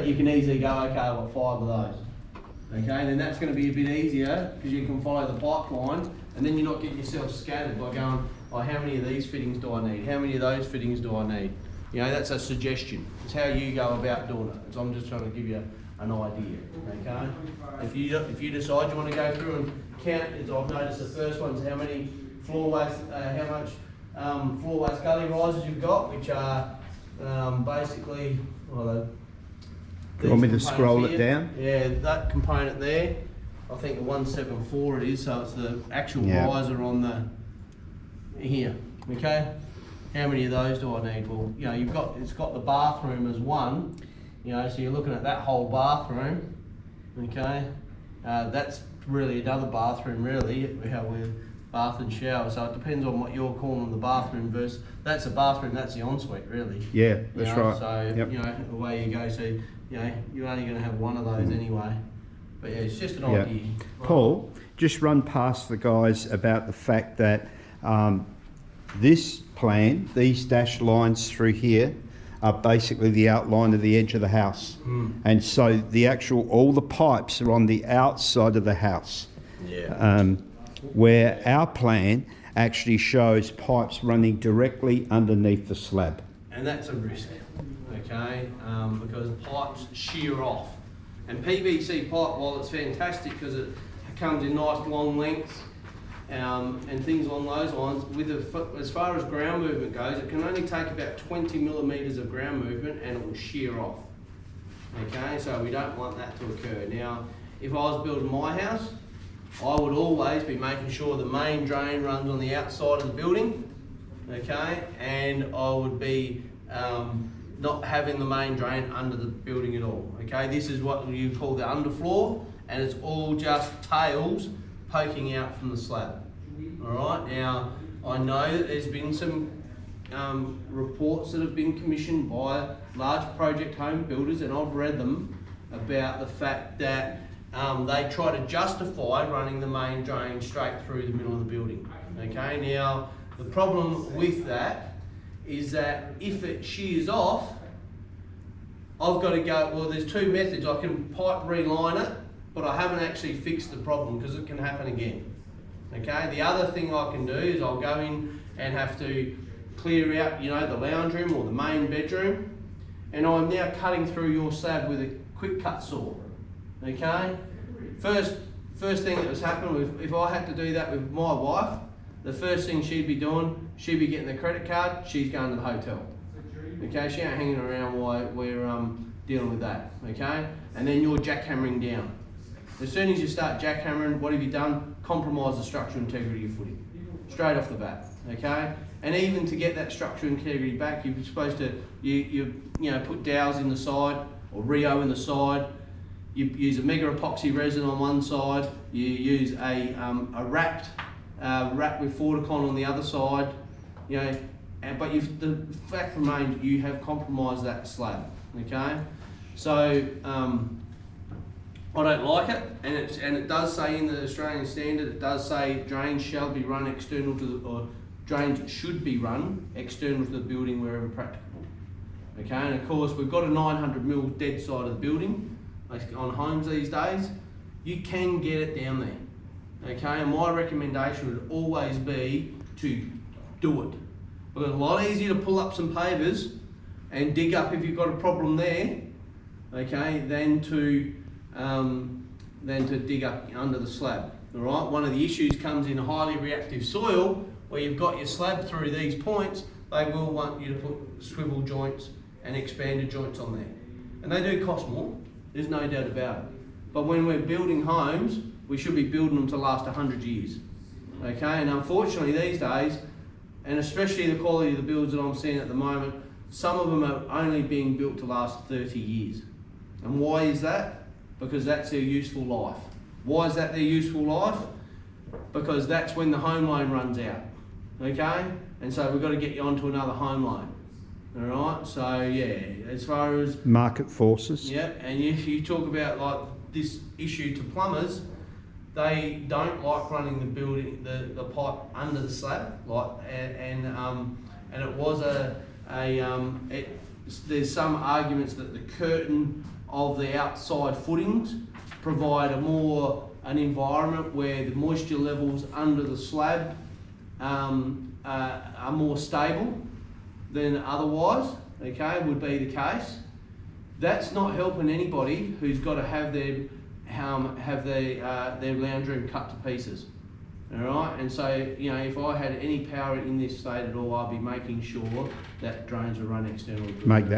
But you can easily go, okay, I've got 5 of those. Okay, then that's going to be a bit easier because you can follow the pipeline, and then you're not getting yourself scattered by going, oh, how many of these fittings do I need? How many of those fittings do I need? You know, that's a suggestion. It's how you go about doing it. So I'm just trying to give you an idea. Okay, if you decide you want to go through and count, I've noticed the first one's how many floor waste, how much floor waste gully risers you've got, which are basically, well, you want me to scroll it down? Yeah, that component there, I think the 174 it is, so it's the actual riser on the here. Okay, how many of those do I need? Well, you know, it's got the bathroom as one. You know, so you're looking at that whole bathroom. Okay, that's really another bathroom, really. How we're bath and shower. So it depends on what you're calling the bathroom versus that's a bathroom. That's the ensuite, really. Yeah, that's right. So you know, away you go. So you know, you're only going to have one of those anyway. But yeah, it's just an idea. Paul, just run past the guys about the fact that this plan, these dashed lines through here, are basically the outline of the edge of the house. And so the all the pipes are on the outside of the house. Yeah. Where our plan actually shows pipes running directly underneath the slab. And that's a risk, okay, because pipes shear off. And PVC pipe, while it's fantastic because it comes in nice long lengths and things along those lines, as far as ground movement goes, it can only take about 20 millimetres of ground movement and it will shear off. Okay, so we don't want that to occur. Now, if I was building my house, I would always be making sure the main drain runs on the outside of the building, okay, and I would be not having the main drain under the building at all, okay. This is what you call the underfloor, and it's all just tails poking out from the slab. All right, now I know that there's been some reports that have been commissioned by large project home builders, and I've read them about the fact that they try to justify running the main drain straight through the middle of the building. Okay, now the problem with that is that if it shears off, I've got to go, well, there's two methods. I can pipe reline it, but I haven't actually fixed the problem because it can happen again. Okay, the other thing I can do is I'll go in and have to clear out, you know, the lounge room or the main bedroom, and I'm now cutting through your slab with a quick cut saw. Okay, first thing that was happening, if I had to do that with my wife, the first thing she'd be doing, she'd be getting the credit card, she's going to the hotel. Okay, she ain't hanging around while we're dealing with that. Okay, and then you're jackhammering down. As soon as you start jackhammering, what have you done? Compromise the structural integrity of your footing, straight off the bat. Okay, and even to get that structural integrity back, you're supposed to you know, put dowels in the side or Rio in the side. You use a mega epoxy resin on one side. You use a wrap with Forticon on the other side. You know, but the fact remains you have compromised that slab. Okay, so I don't like it, and it does say in the Australian standard, it does say drains shall be run external to the, or drains should be run external to the building wherever practicable. Okay, and of course we've got a 900mm dead side of the building. On homes these days, you can get it down there. Okay, and my recommendation would always be to do it. Because it's a lot easier to pull up some pavers and dig up if you've got a problem there, okay, than to dig up under the slab. All right, one of the issues comes in highly reactive soil where you've got your slab through these points. They will want you to put swivel joints and expanded joints on there, and they do cost more. There's no doubt about it. But when we're building homes, we should be building them to last 100 years. Okay, and unfortunately these days, and especially the quality of the builds that I'm seeing at the moment, some of them are only being built to last 30 years. And why is that? Because that's their useful life. Why is that their useful life? Because that's when the home loan runs out. Okay, and so we've got to get you onto another home loan. All right, so yeah, as far as market forces. Yeah, and if you talk about like this issue to plumbers, they don't like running the building, the pipe under the slab, like, and it was there's some arguments that the curtain of the outside footings provide an environment where the moisture levels under the slab are more stable than otherwise, okay, would be the case. That's not helping anybody who's got to have their lounge room cut to pieces. All right, and so, you know, if I had any power in this state at all, I'd be making sure that drains are run externally. Make that